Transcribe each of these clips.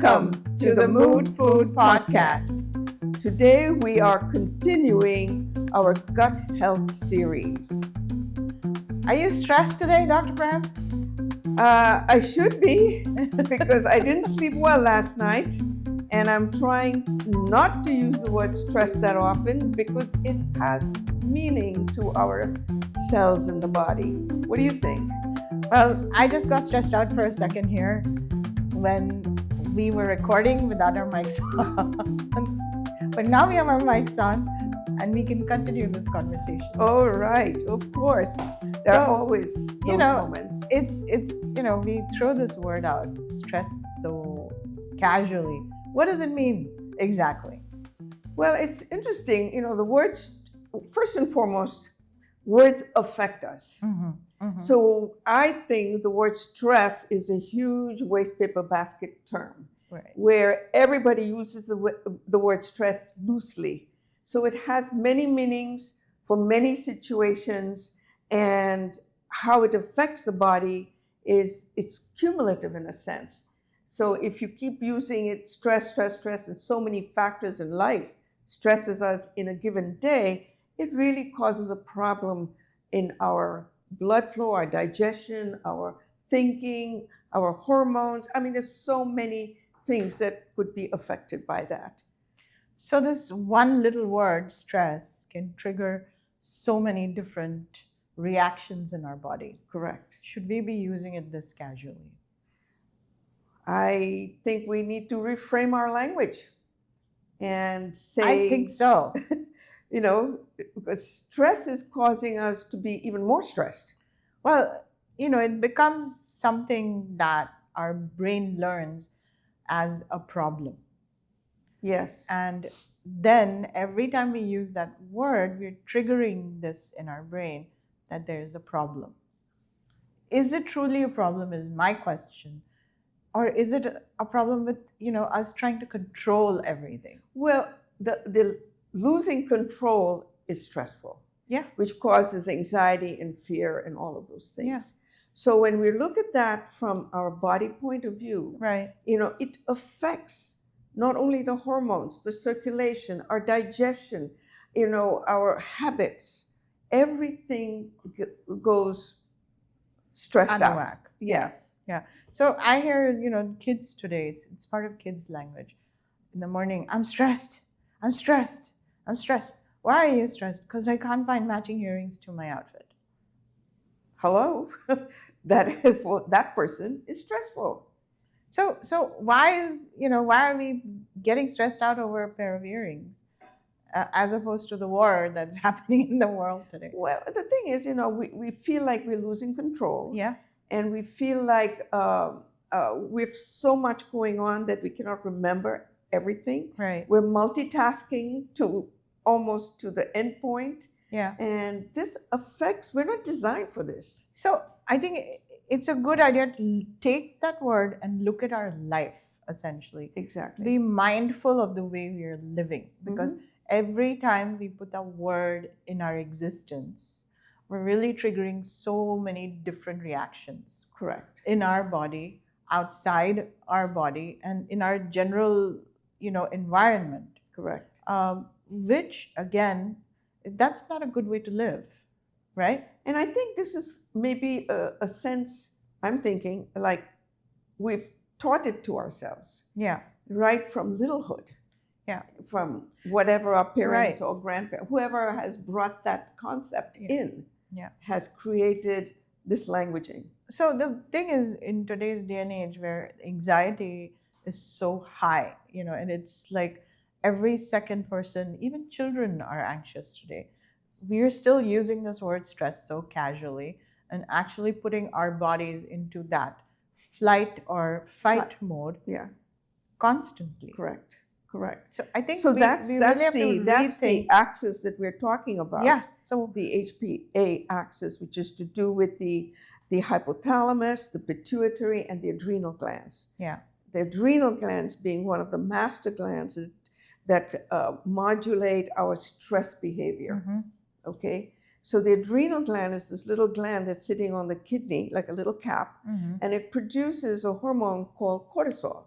Welcome to the Mood Food Podcast. Today we are continuing our gut health series. Are you stressed today, Dr. Pram? I should be because I didn't sleep well last night, and I'm trying not to use the word stress that often because it has meaning to our cells in the body. What do you think? Well, I just got stressed out for a second here when we were recording without our mics on. But now we have our mics on and we can continue this conversation. Oh, right. Of course. There are always those moments. It's we throw this word out, stress, so casually. What does it mean exactly? Well, it's interesting. The words, first and foremost, words affect us. Mm-hmm. Mm-hmm. So I think the word stress is a huge waste paper basket term, right, where everybody uses the word stress loosely. So it has many meanings for many situations, and how it affects the body it's cumulative in a sense. So if you keep using it, stress, and so many factors in life stresses us in a given day, it really causes a problem in our blood flow, our digestion, our thinking, our hormones. I mean, there's so many things that could be affected by that. So this one little word, stress, can trigger so many different reactions in our body. Correct. Should we be using it this casually? I think we need to reframe our language and say... I think so. Because stress is causing us to be even more stressed. Well, it becomes something that our brain learns as a problem. Yes. And then every time we use that word, we're triggering this in our brain that there's a problem. Is it truly a problem is my question. Or is it a problem with, us trying to control everything? Well, the losing control is stressful. Yeah. Which causes anxiety and fear and all of those things. Yeah. So when we look at that from our body point of view, right, it affects not only the hormones, the circulation, our digestion, our habits. Everything goes stressed out. Whack. Yes. Yeah. So I hear, kids today, it's part of kids' language. In the morning, I'm stressed. Why are you stressed? Because I can't find matching earrings to my outfit. Hello? That for that person is stressful. So why are we getting stressed out over a pair of earrings as opposed to the war that's happening in the world today? Well, the thing is, we feel like we're losing control. Yeah. And we feel like we have so much going on that we cannot remember everything. Right. We're multitasking to almost to the end point. Yeah. And this affects, we're not designed for this. So I think it's a good idea to take that word and look at our life, essentially. Exactly. Be mindful of the way we are living, because every time we put a word in our existence, we're really triggering so many different reactions. Correct. In our body, outside our body, and in our general, environment. Correct. Which, again, that's not a good way to live, right? And I think this is maybe a sense, I'm thinking, like we've taught it to ourselves. Yeah. Right from littlehood. Yeah. From whatever our parents right. or grandparents, whoever has brought that concept in, has created this languaging. So the thing is, in today's day and age where anxiety is so high, and it's like every second person, even children are anxious today. We're still using this word stress so casually and actually putting our bodies into that flight or fight mode constantly. Correct. So I think that's the axis that we're talking about. Yeah. So the HPA axis, which is to do with the hypothalamus, the pituitary, and the adrenal glands. Yeah. The adrenal glands being one of the master glands that modulate our stress behavior. Mm-hmm. Okay, so the adrenal gland is this little gland that's sitting on the kidney, like a little cap, and it produces a hormone called cortisol.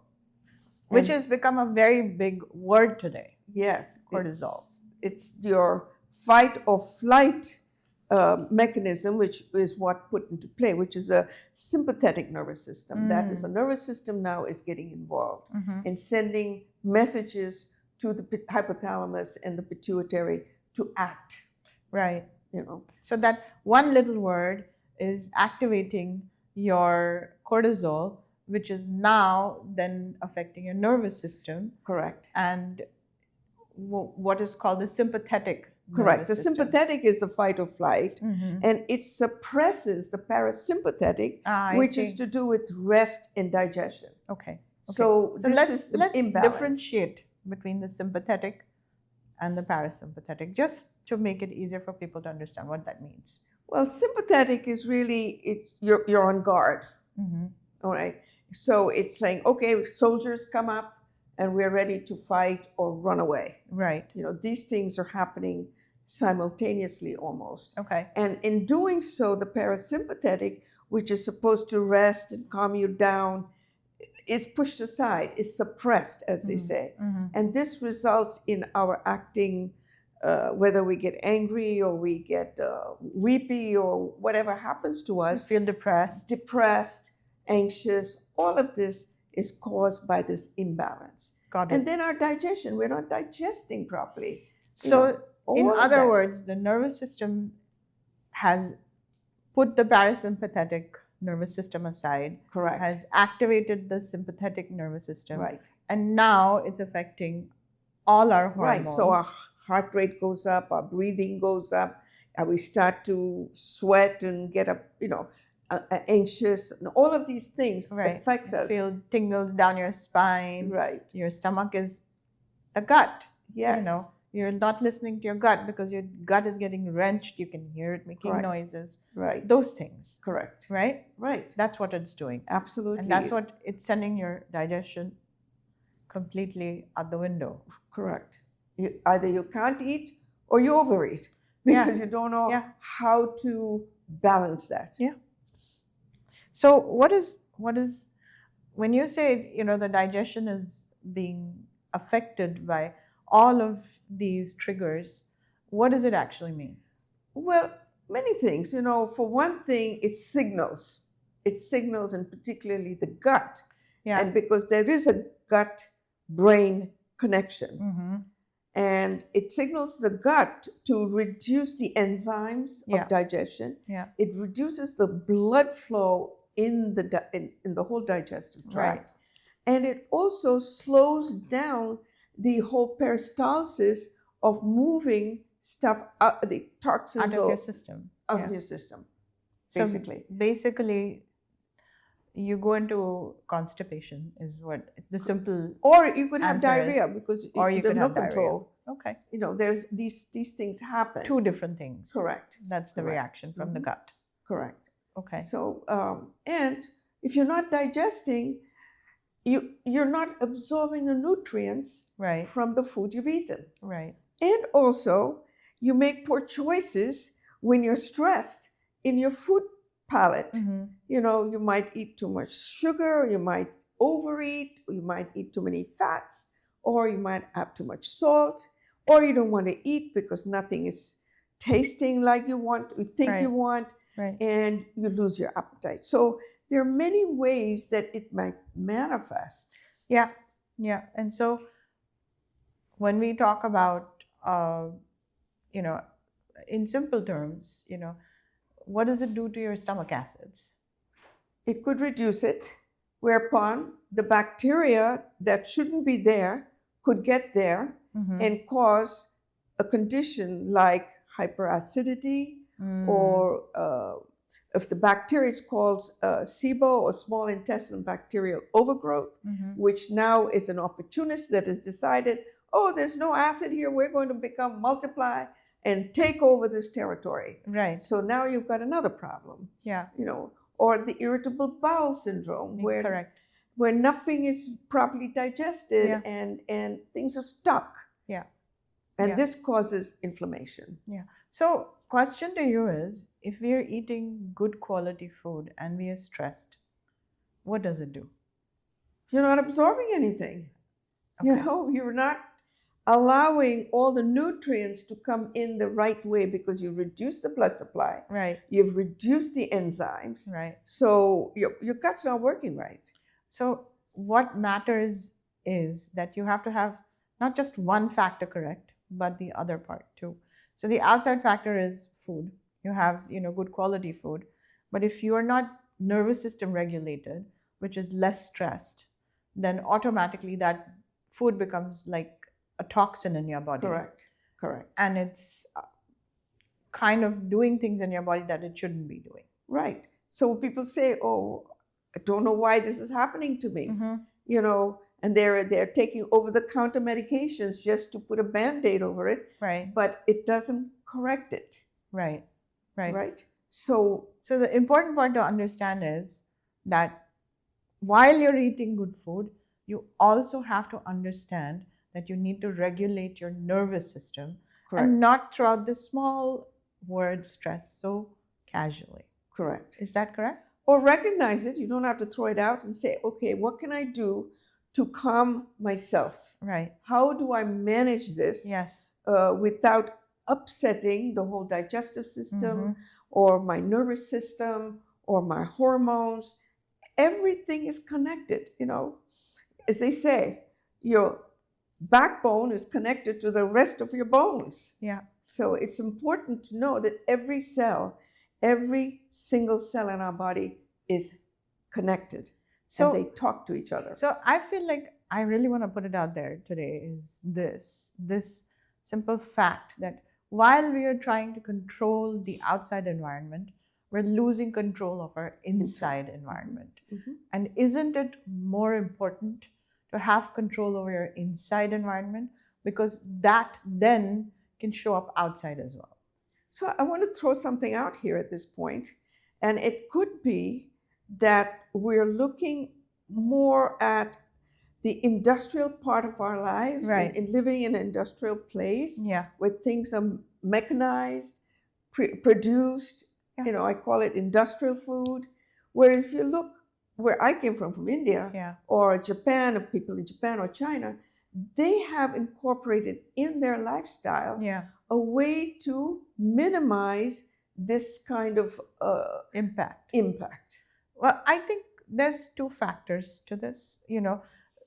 which And has become a very big word today. yes, Cortisol. It's your fight or flight mechanism, which is what put into play, which is a sympathetic nervous system. That is, a nervous system now is getting involved in sending messages to the hypothalamus and the pituitary to act. Right. You know. So that one little word is activating your cortisol, which is now then affecting your nervous system. Correct. And what is called the sympathetic. Correct. The system. sympathetic is the fight or flight, and it suppresses the parasympathetic, which is to do with rest and digestion. Okay. So this is the let's imbalance. differentiate between the sympathetic and the parasympathetic, just to make it easier for people to understand what that means. Well, sympathetic is really, you're on guard. All right. So it's saying, okay, soldiers come up and we're ready to fight or run away. Right. You know, these things are happening simultaneously almost. Okay. And in doing so, the parasympathetic, which is supposed to rest and calm you down, is pushed aside, is suppressed, as they say. And this results in our acting, whether we get angry or we get weepy or whatever happens to us. You feel depressed, anxious, all of this is caused by this imbalance. Got it. And then our digestion, we're not digesting properly. So, in other words, the nervous system has put the parasympathetic nervous system aside. Correct. Has activated the sympathetic nervous system. Right. And now it's affecting all our hormones. Right. So our heart rate goes up, our breathing goes up, and we start to sweat and get up, anxious, and all of these things affects us. Feel tingles down your spine. Right. Your stomach is the gut. Yes. You're not listening to your gut because your gut is getting wrenched. You can hear it making noises. Right. Those things. Correct. Right? Right. That's what it's doing. Absolutely. And that's what it's sending your digestion completely out the window. Correct. Either you can't eat or you overeat because you don't know how to balance that. Yeah. So what is when you say the digestion is being affected by all of these triggers, what does it actually mean? Well, many things. For one thing, it signals. It signals, and particularly the gut. Yeah. And because there is a gut-brain connection. And it signals the gut to reduce the enzymes of digestion. Yeah. It reduces the blood flow in the whole digestive tract. Right. And it also slows down the whole peristalsis of moving stuff out, the toxins out of your system. Your system, basically. So basically, you go into constipation is what the simple. Or you could have diarrhea because you could have control. Okay. There's these things happen. Two different things. Correct. That's the reaction from the gut. Correct. Okay. So and if you're not digesting, you're not absorbing the nutrients from the food you've eaten. Right. And also, you make poor choices when you're stressed in your food palate. You might eat too much sugar, you might overeat, you might eat too many fats, or you might have too much salt, or you don't want to eat because nothing is tasting like you think you want, and you lose your appetite. So there are many ways that it might manifest. Yeah. And so when we talk about, in simple terms, what does it do to your stomach acids? It could reduce it, whereupon the bacteria that shouldn't be there could get there and cause a condition like hyperacidity, or if the bacteria is called SIBO, or small intestinal bacterial overgrowth, which now is an opportunist that has decided, there's no acid here, we're going to multiply and take over this territory. Right. So now you've got another problem. Yeah. Or the irritable bowel syndrome, where nothing is properly digested and things are stuck. Yeah. And this causes inflammation. Yeah. So question to you is, if we are eating good quality food and we are stressed, what does it do? You're not absorbing anything. You Okay. know, you're not allowing all the nutrients to come in the right way because you reduce the blood supply, Right. you've reduced the enzymes, Right. so your gut's not working right. So what matters is that you have to have not just one factor correct, but the other part too. So the outside factor is food. You have, good quality food. But if you are not nervous system regulated, which is less stressed, then automatically that food becomes like a toxin in your body. Correct. And it's kind of doing things in your body that it shouldn't be doing. Right. So people say, "Oh, I don't know why this is happening to me," you know, and they're taking over-the-counter medications just to put a Band-Aid over it, Right. but it doesn't correct it. Right. Right. So the important part to understand is that while you're eating good food, you also have to understand that you need to regulate your nervous system and not throw out the small word stress so casually. Correct. Is that correct? Or recognize it. You don't have to throw it out and say, okay, what can I do to calm myself? Right. How do I manage this Yes. without upsetting the whole digestive system or my nervous system or my hormones? Everything is connected, you know. As they say, your backbone is connected to the rest of your bones. Yeah. So it's important to know that every cell, every single cell in our body is connected, and they talk to each other. So I feel like I really want to put it out there today is this simple fact that while we are trying to control the outside environment, we're losing control of our inside environment. And isn't it more important to have control over your inside environment, because that then can show up outside as well? So I want to throw something out here at this point, and it could be that we're looking more at the industrial part of our lives, Right. and living in an industrial place, Yeah. where things are mechanized, produced. Yeah. You know, I call it industrial food. Whereas if you look where I came from India, Yeah. or Japan, or people in Japan or China, they have incorporated in their lifestyle Yeah. a way to minimize this kind of Impact. impact. Well, I think there's two factors to this.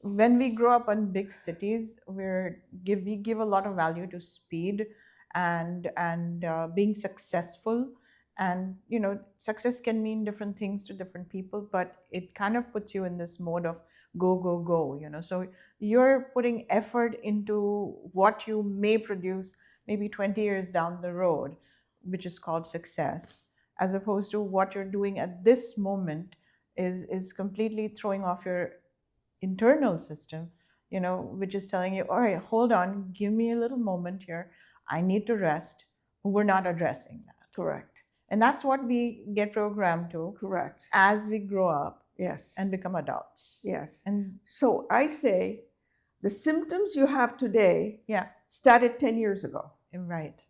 When we grow up in big cities, we give a lot of value to speed and being successful. And success can mean different things to different people, but it kind of puts you in this mode of go, go, go. So you're putting effort into what you may produce maybe 20 years down the road, which is called success, as opposed to what you're doing at this moment is completely throwing off your internal system, which is telling you, all right, hold on, give me a little moment here. I need to rest. We're not addressing that. Correct. And that's what we get programmed to. Correct. As we grow up. Yes. And become adults. Yes. And so I say the symptoms you have today, yeah, started 10 years ago. Right.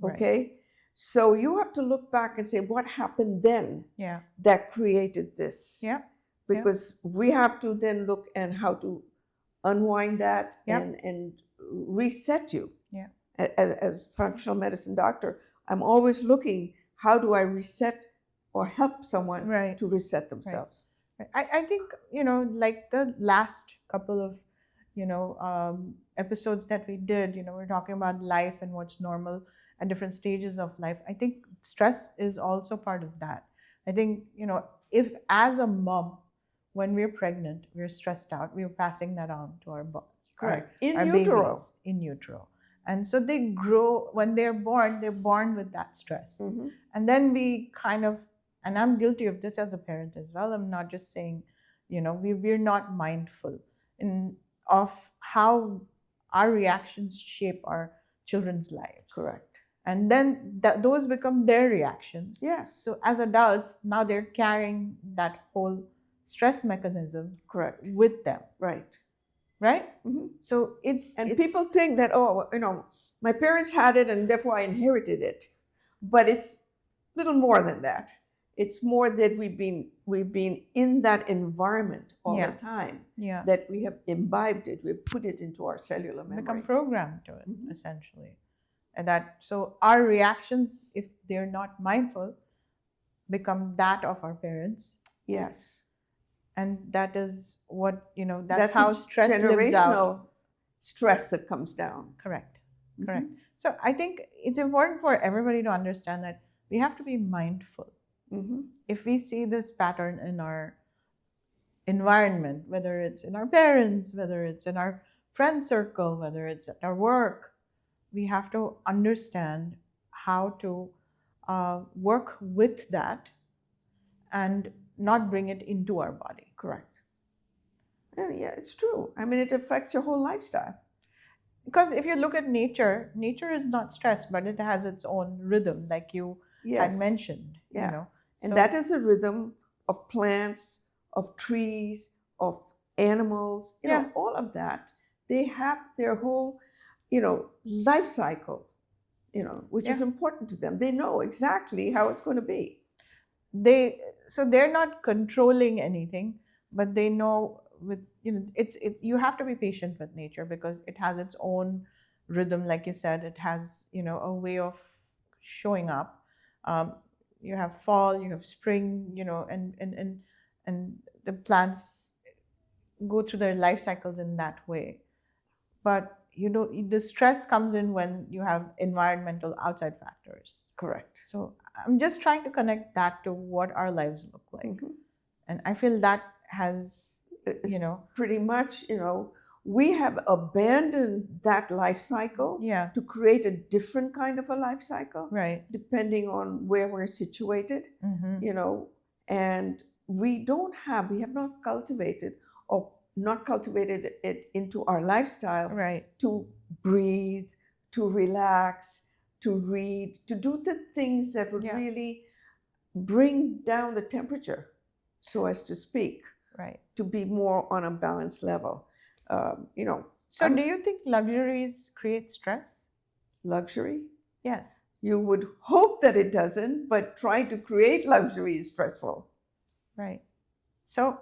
Okay. Right. So you have to look back and say, what happened then? Yeah. That created this. Yeah. Because we have to then look at how to unwind that and reset you. Yeah. As functional medicine doctor, I'm always looking, how do I reset or help someone to reset themselves? Right. I think, like the last couple of, episodes that we did, we're talking about life and what's normal at different stages of life. I think stress is also part of that. I think, if as a mom, when we're pregnant, we're stressed out, we're passing that on to our Correct. our utero. Babies in utero. And so they grow, when they're born with that stress. And then we kind of, and I'm guilty of this as a parent as well. I'm not just saying, we're not mindful of how our reactions shape our children's lives. Correct. And then those become their reactions. Yes. So as adults, now they're carrying that whole stress mechanism correct with them. Right. Right? So it's people think that, my parents had it and therefore I inherited it. But it's little more than that. It's more that we've been in that environment all Yeah. the time, Yeah. that we have imbibed it, we've put it into our cellular memory. Become programmed to it, Mhm. essentially. And so our reactions, if they're not mindful, become that of our parents. Yes. And that is what, that's That's how a stress lives generational out. stress that comes down. Correct. Mhm. Correct. So I think it's important for everybody to understand that we have to be mindful. Mhm. If we see this pattern in our environment, whether it's in our parents, whether it's in our friend circle, whether it's at our work, we have to understand how to work with that and not bring it into our body. Correct. Yeah, it's true. I mean, it affects your whole lifestyle. Because if you look at nature, nature is not stressed, but it has its own rhythm, like you had Yes. mentioned. Yeah. And So- that is a rhythm of plants, of trees, of animals, Yeah. all of that. They have their whole, life cycle, which is Yeah. important to them. They know exactly how it's going to be. They're not controlling anything, but they know it's you have to be patient with nature because it has its own rhythm. Like you said, it has a way of showing up. You have fall, you have spring, and the plants go through their life cycles in that way. But the stress comes in when you have environmental outside factors. Correct. So I'm just trying to connect that to what our lives look like. Mhm. And I feel that has, It's pretty much, we have abandoned that life cycle yeah, to create a different kind of a life cycle, right. depending on where we're situated, Mm-hmm. And we have not cultivated it into our lifestyle Right. to breathe, to relax, to read, to do the things that would Yeah. really bring down the temperature, so as to speak, Right. to be more on a balanced level. So do you think luxuries create stress? Luxury? Yes. You would hope that it doesn't, but trying to create luxury is stressful. Right. So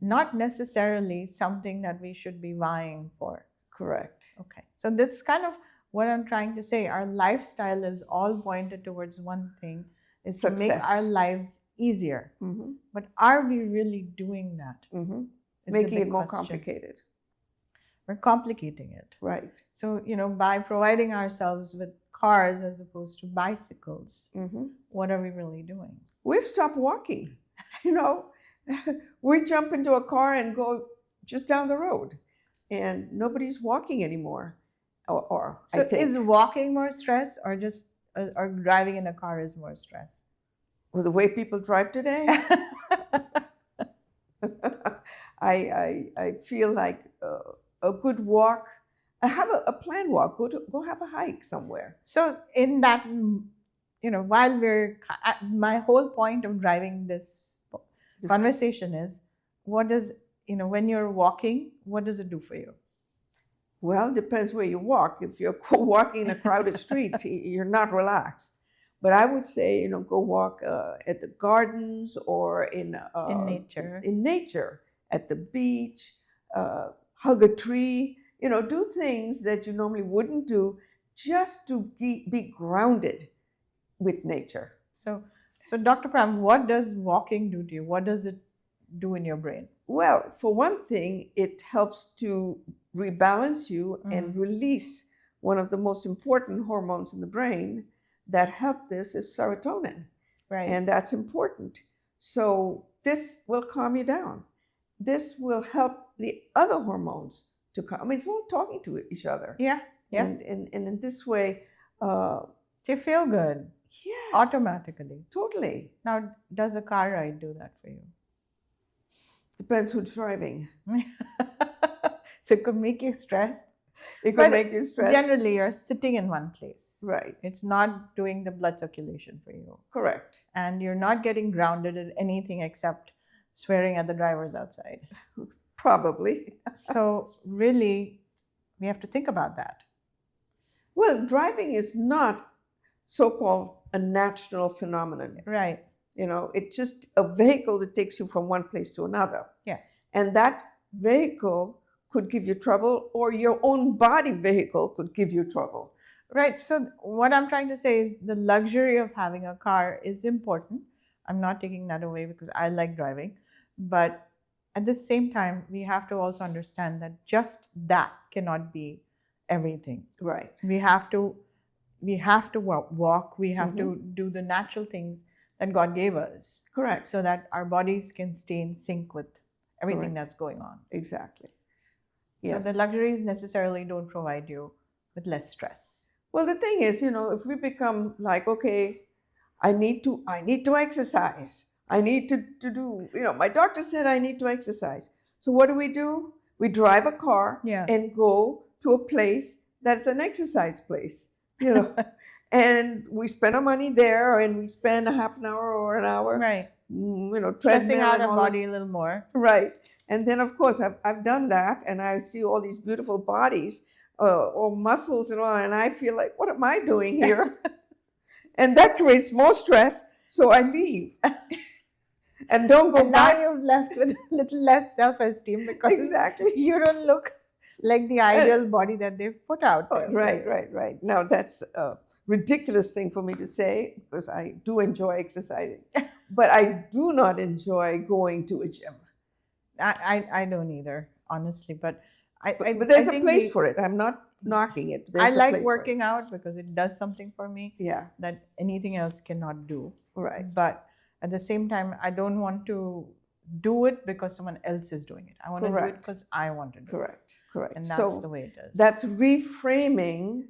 not necessarily something that we should be vying for. Correct. Okay. So this is kind of what I'm trying to say. Our lifestyle is all pointed towards one thing, is to make Success. our lives easier. Mm-hmm. But are we really doing that? Mm-hmm. Is the Making big it more question. complicated. We're complicating it. Right. So, by providing ourselves with cars as opposed to bicycles, Mm-hmm. what are we really doing? We've stopped walking. We jump into a car and go just down the road, and nobody's walking anymore. Or So I think, is walking more stress, or just or driving in a car is more stress? with the way people drive today, I feel like a good walk. Have a planned walk. Go have a hike somewhere. So in that, while my whole point of driving this conversation is, what does, when you're walking, what does it do for you? Well, depends where you walk. If you're walking in a crowded street, you're not relaxed. But I would say, go walk at the gardens or in nature. In nature, at the beach, hug a tree. Do things that you normally wouldn't do, just to be grounded with nature. So Dr. Pram, what does walking do to you? What does it do in your brain? Well, for one thing, it helps to rebalance you and release one of the most important hormones in the brain that help this is serotonin. Right. And that's important. So this will calm you down. This will help the other hormones to calm. I mean, it's all talking to each other. Yeah. Yeah. And in this way, you feel good. Yes. Automatically. Totally. Now, does a car ride do that for you? Depends who's driving. So it could make you stressed. It could make you stressed. Generally, you're sitting in one place. Right. It's not doing the blood circulation for you. Correct. And you're not getting grounded in anything except swearing at the drivers outside. Probably. So really, we have to think about that. Well, driving is not so-called a natural phenomenon. Right. It's just a vehicle that takes you from one place to another. Yeah. And that vehicle could give you trouble, or your own body vehicle could give you trouble. Right. So what I'm trying to say is the luxury of having a car is important. I'm not taking that away because I like driving. But at the same time, we have to also understand that just that cannot be everything. Right. We have to walk. We have to do the natural things that God gave us. Correct. So that our bodies can stay in sync with everything Correct. that's going on. Exactly. Yes. So the luxuries necessarily don't provide you with less stress. Well, the thing is, if we become like, okay, I need to exercise. I need to do, my doctor said I need to exercise. So what do? We drive a car and go to a place that's an exercise place, and we spend our money there, and we spend a half an hour or an hour, right? Stressing out our body a little more, right? And then, of course, I've done that, and I see all these beautiful bodies, or muscles and all, and I feel like, what am I doing here? And that creates more stress, so I leave. And don't go back. Now you've left with a little less self-esteem because exactly you don't look like the ideal body that they've put out there. Right. Now, that's a ridiculous thing for me to say because I do enjoy exercising, but I do not enjoy going to a gym. I don't either, honestly, but there's a place for it. I'm not knocking it. I like working out because it does something for me that anything else cannot do. Right. But at the same time, I don't want to do it because someone else is doing it. I want to do it because I want to do it. Correct. And that's the way it is. That's reframing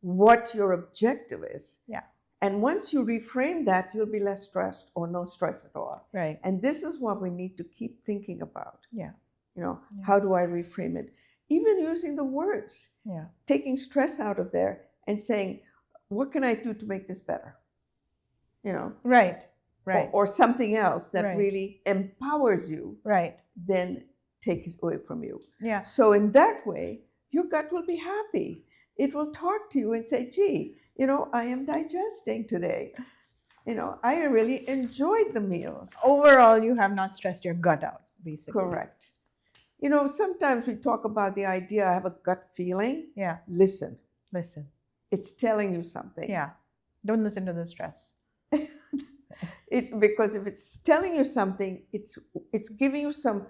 what your objective is. Yeah. And once you reframe that, you'll be less stressed or no stress at all. Right. And this is what we need to keep thinking about. Yeah. How do I reframe it? Even using the words. Yeah. Taking stress out of there and saying, what can I do to make this better? Right. Or something else that really empowers you. Right. Then take it away from you. Yeah. So in that way, your gut will be happy. It will talk to you and say, gee, I am digesting today. I really enjoyed the meal. Overall, you have not stressed your gut out, basically. Correct. Sometimes we talk about the idea, I have a gut feeling. Yeah. Listen. It's telling you something. Yeah. Don't listen to the stress. Because if it's telling you something, it's giving you some,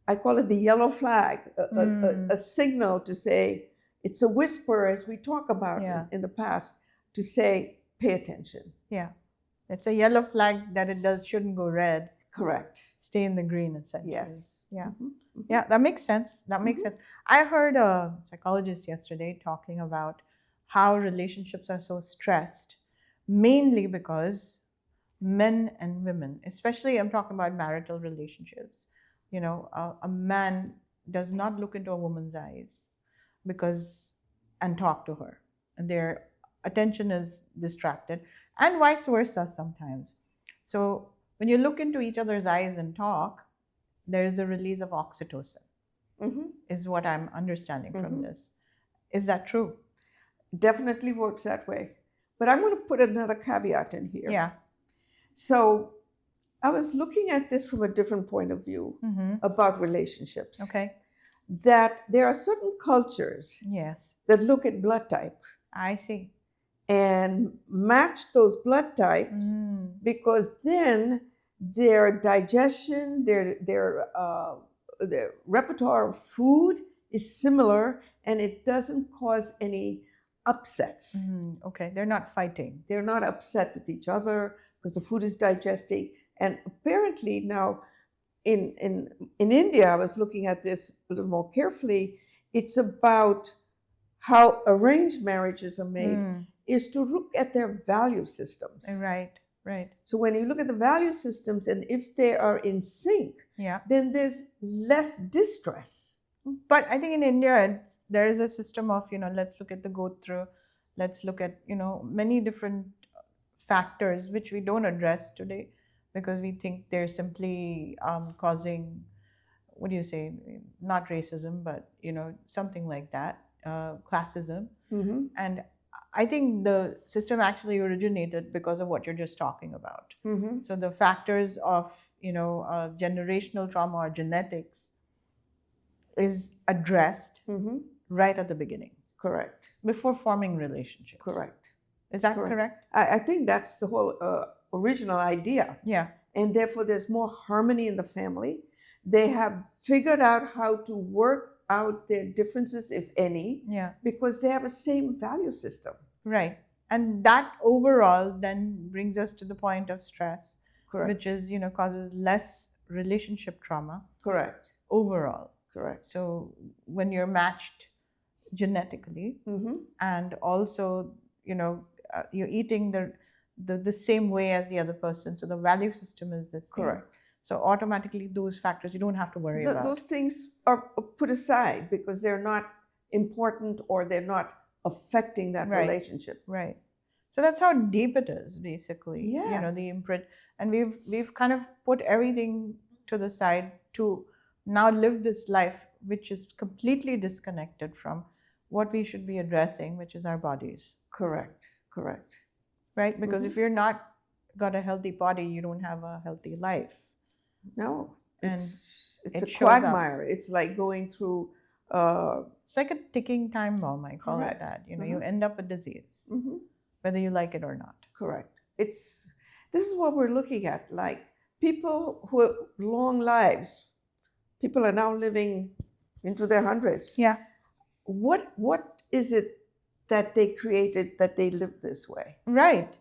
I call it the yellow flag, a signal to say, it's a whisper, as we talk about in the past, to say, pay attention. Yeah. It's a yellow flag that shouldn't go red. Correct. Stay in the green, essentially. Yes. Yeah. Yeah, that makes sense. Sense. I heard a psychologist yesterday talking about how relationships are so stressed, mainly because men and women, especially I'm talking about marital relationships, a man does not look into a woman's eyes and talk to her, and their attention is distracted, and vice versa sometimes. So when you look into each other's eyes and talk, there is a release of oxytocin, is what I'm understanding from this. Is that true? Definitely works that way. But I'm going to put another caveat in here. Yeah. So I was looking at this from a different point of view about relationships. Okay. That there are certain cultures that look at blood type. I see. And match those blood types because then their digestion, their repertoire of food is similar and it doesn't cause any upsets. Okay, they're not fighting. They're not upset with each other because the food is digesting. And apparently now in India, I was looking at this a little more carefully, it's about how arranged marriages are made, is to look at their value systems. Right. So when you look at the value systems and if they are in sync, then there's less distress. But I think in India, there is a system of, let's look at the go through, let's look at, many different factors which we don't address today because we think they're simply causing, what do you say, not racism, but, something like that, classism. And I think the system actually originated because of what you're just talking about. Mm-hmm. So the factors of, generational trauma or genetics is addressed Mm-hmm. right at the beginning, Correct. before forming relationships. Correct. Is that Correct. correct? I think that's the whole original idea. Yeah. And therefore, there's more harmony in the family. They have figured out how to work out their differences, if any, Yeah. because they have a same value system. Right. And that overall then brings us to the point of stress, Correct. which is, causes less relationship trauma Correct. overall. Correct. So when you're matched genetically, Mm-hmm. and also, you're eating the same way as the other person, so the value system is the same. Correct. So automatically those factors you don't have to worry about. Those things are put aside because they're not important or they're not affecting that Right. relationship. Right. So that's how deep it is, basically. Yes. The imprint, and we've kind of put everything to the side to now live this life, which is completely disconnected from what we should be addressing, which is our bodies. Correct. Correct. Right? Because if you're not got a healthy body, you don't have a healthy life. No, And it's it a shows quagmire. It's like going through. It's like a ticking time bomb, I call Correct. it that. You end up with disease, Mhm. whether you like it or not. Correct. This is what we're looking at. Like people who have long lives, people are now living into their hundreds. Yeah. What is it that they created that they live this way? Right.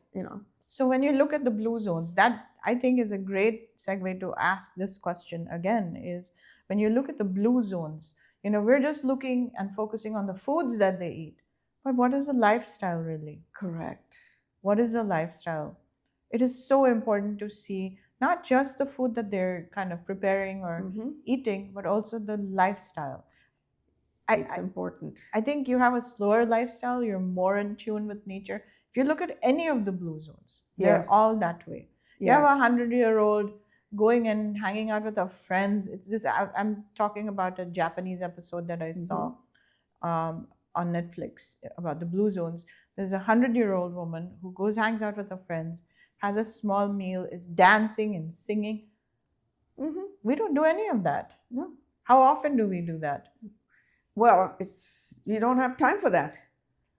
So when you look at the blue zones, that I think is a great segue to ask this question again, is when you look at the blue zones, we're just looking and focusing on the foods that they eat. But what is the lifestyle really? Correct. What is the lifestyle? It is so important to see not just the food that they're kind of preparing or eating, but also the lifestyle. It's important. I think you have a slower lifestyle, you're more in tune with nature. If you look at any of the blue zones, they're all that way. You have a 100-year-old going and hanging out with our friends. It's this. I'm talking about a Japanese episode that I saw on Netflix about the blue zones. There's a 100-year-old woman who goes, hangs out with her friends, has a small meal, is dancing and singing. We don't do any of that. No. How often do we do that? Well, you don't have time for that.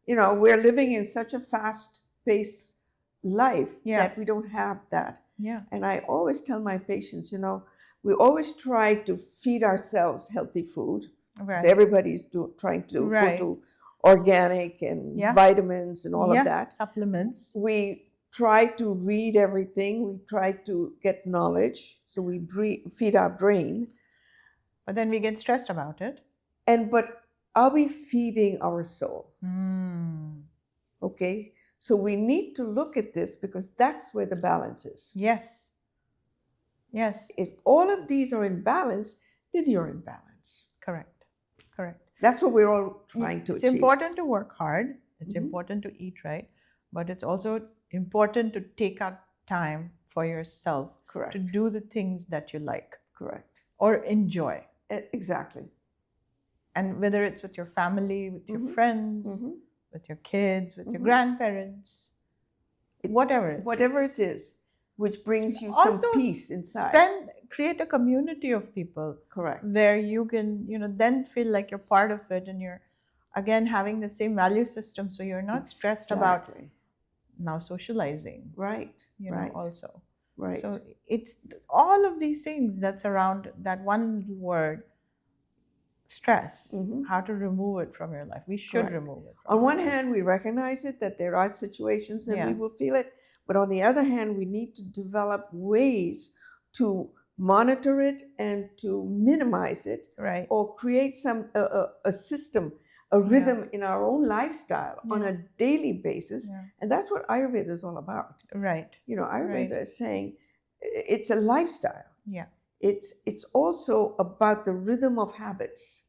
We're living in such a fast-paced life that we don't have that. Yeah. And I always tell my patients, we always try to feed ourselves healthy food. Right. So everybody's trying to go to organic and vitamins and all of that. Supplements. We try to read everything. We try to get knowledge. So we feed our brain. But then we get stressed about it. But are we feeding our soul? Okay. So we need to look at this because that's where the balance is. Yes. Yes. If all of these are in balance, then you're in balance. Correct. That's what we're all trying to achieve. It's important to work hard. It's important to eat right. But it's also important to take out time for yourself. Correct. To do the things that you like. Correct. Or enjoy. Exactly. And whether it's with your family, with your friends, with your kids, with your grandparents, whatever it is, which brings you some peace inside. Create a community of people. Correct. Where you can, then feel like you're part of it, and you're again having the same value system, so you're not stressed about now socializing. Right. Also. Right. So it's all of these things that's around that one word. Stress, how to remove it from your life. We should remove it. On one hand, we recognize it, that there are situations that we will feel it. But on the other hand, we need to develop ways to monitor it and to minimize it. Right. Or create a system, a rhythm in our own lifestyle on a daily basis. And that's what Ayurveda is all about. Right. Ayurveda is saying it's a lifestyle. Yeah. It's also about the rhythm of habits.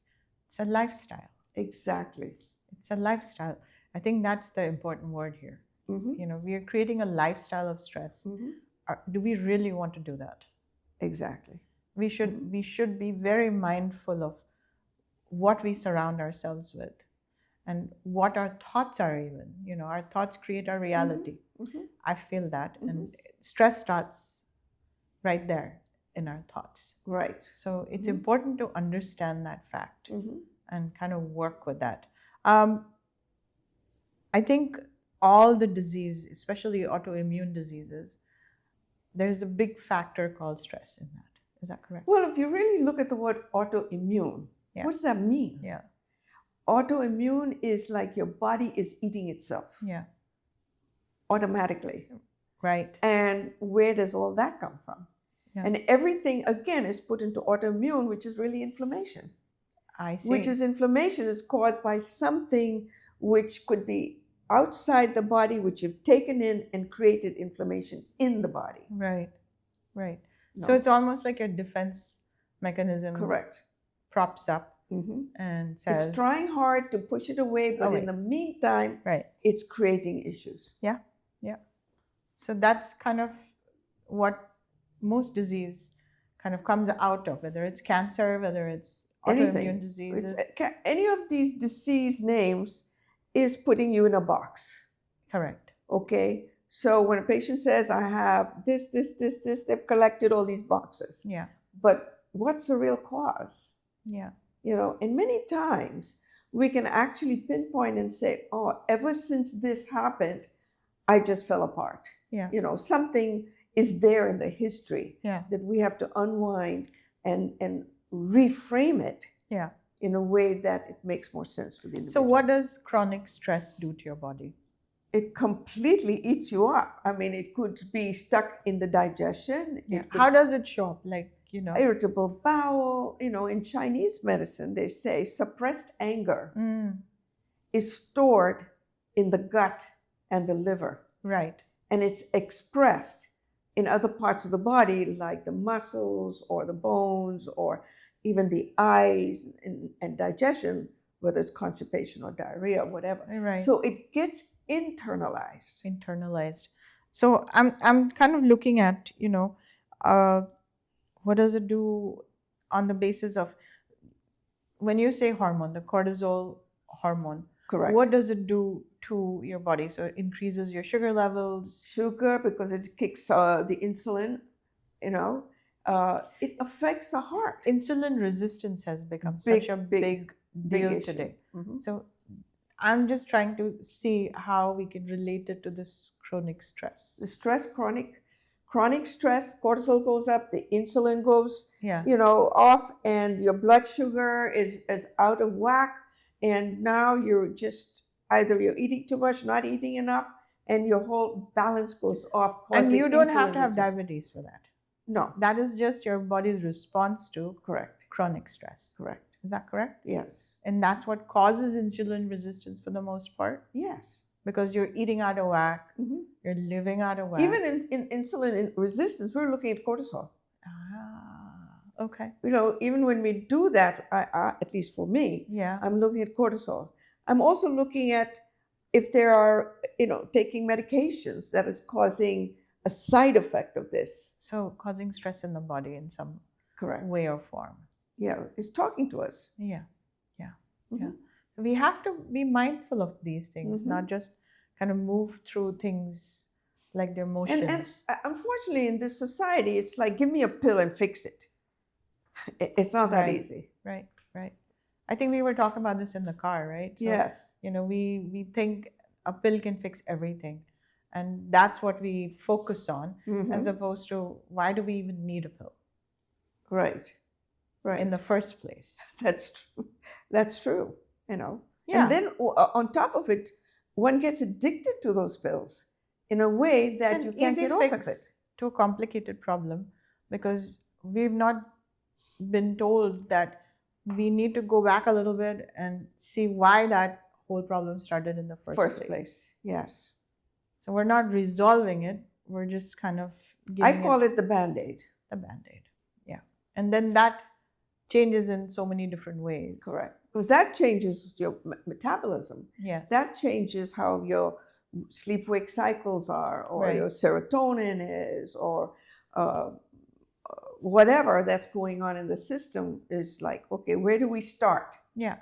It's a lifestyle. Exactly. It's a lifestyle. I think that's the important word here. We are creating a lifestyle of stress. Do we really want to do that? Exactly. We should be very mindful of what we surround ourselves with. and what our thoughts are. Even, our thoughts create our reality. I feel that. And stress starts right there in our thoughts. Right. So it's important to understand that fact and kind of work with that. I think all the disease, especially autoimmune diseases, there's a big factor called stress in that. Is that correct? Well, if you really look at the word autoimmune, what does that mean? Yeah. Autoimmune is like your body is eating itself. Yeah. Automatically. Right. And where does all that come from? Yeah. And everything, again, is put into autoimmune, which is really inflammation. I see. Which is inflammation is caused by something which could be outside the body, which you've taken in and created inflammation in the body. Right. Right. No. So it's almost like your defense mechanism. Correct. Props up and says... It's trying hard to push it away, but in the meantime, it's creating issues. Yeah. Yeah. So that's kind of what most disease kind of comes out of, whether it's cancer, whether it's autoimmune diseases. Any of these disease names is putting you in a box. Correct. Okay? So when a patient says, I have this, they've collected all these boxes. Yeah. But what's the real cause? Yeah. And many times we can actually pinpoint and say, oh, ever since this happened, I just fell apart. Yeah. Something is there in the history that we have to unwind and reframe it in a way that it makes more sense to the individual. So what does chronic stress do to your body? It completely eats you up. I mean, it could be stuck in the digestion. Yeah. How does it show up? Like, irritable bowel. In Chinese medicine, they say suppressed anger is stored in the gut and the liver. Right. And it's expressed in other parts of the body, like the muscles or the bones or even the eyes and digestion, whether it's constipation or diarrhea or whatever. Right. So it gets internalized. Internalized. So I'm kind of looking at, what does it do on the basis of, when you say hormone, the cortisol hormone. Correct. What does it do to your body? So it increases your sugar levels. Sugar, because it kicks the insulin, it affects the heart. Insulin resistance has become such a big deal today. So I'm just trying to see how we can relate it to this chronic stress. The stress, chronic stress, cortisol goes up, the insulin goes, off, and your blood sugar is out of whack. And now you're just, either you're eating too much, not eating enough, and your whole balance goes off. And you don't have to have diabetes for that. No. That is just your body's response to chronic stress. Correct. Is that correct? Yes. And that's what causes insulin resistance for the most part? Yes. Because you're eating out of whack, you're living out of whack. Even in insulin resistance, we're looking at cortisol. Okay. Even when we do that, at least for me, I'm looking at cortisol. I'm also looking at if there are, taking medications that is causing a side effect of this. So causing stress in the body in some way or form. Yeah, it's talking to us. Yeah. We have to be mindful of these things, not just kind of move through things like their motions. And unfortunately, in this society, it's like, give me a pill and fix it. It's not that easy. Right. I think we were talking about this in the car, right? So, yes. We think a pill can fix everything. And that's what we focus on, as opposed to, why do we even need a pill? Right. In the first place. That's true. Yeah. And then on top of it, one gets addicted to those pills in a way that you can't get off of it. To a complicated problem, because we've not been told that we need to go back a little bit and see why that whole problem started in the first place. Yes. So we're not resolving it. We're just kind of I call it the Band-Aid. The Band-Aid. Yeah. And then that changes in so many different ways. Correct. Because that changes your metabolism. Yeah. That changes how your sleep-wake cycles are, or your serotonin is, or whatever that's going on in the system is like, okay, where do we start? Yeah.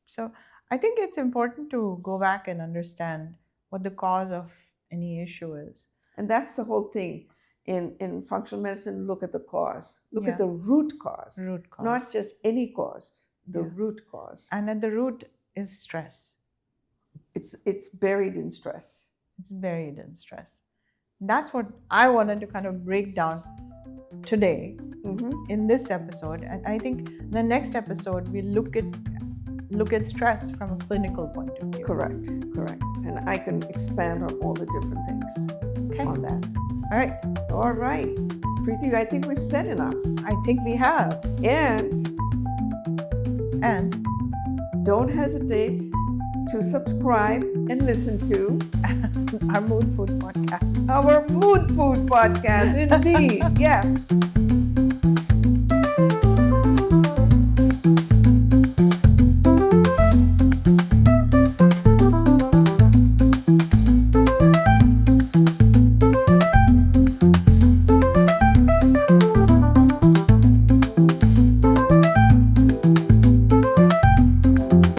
So I think it's important to go back and understand what the cause of any issue is. And that's the whole thing. In functional medicine, look at the cause. Look Yeah. at the root cause. Root cause. Not just any cause, the Yeah. root cause. And at the root is stress. It's buried in stress. It's buried in stress. That's what I wanted to kind of break down today Mm-hmm. in this episode. And I think the next episode we look at stress from a clinical point of view. Correct. And I can expand on all the different things Okay. on that. All right. All right. Preeti, I think we've said enough. I think we have. And And don't hesitate to subscribe and listen to our Mood Food podcast. our Mood Food podcast. Indeed. Yes.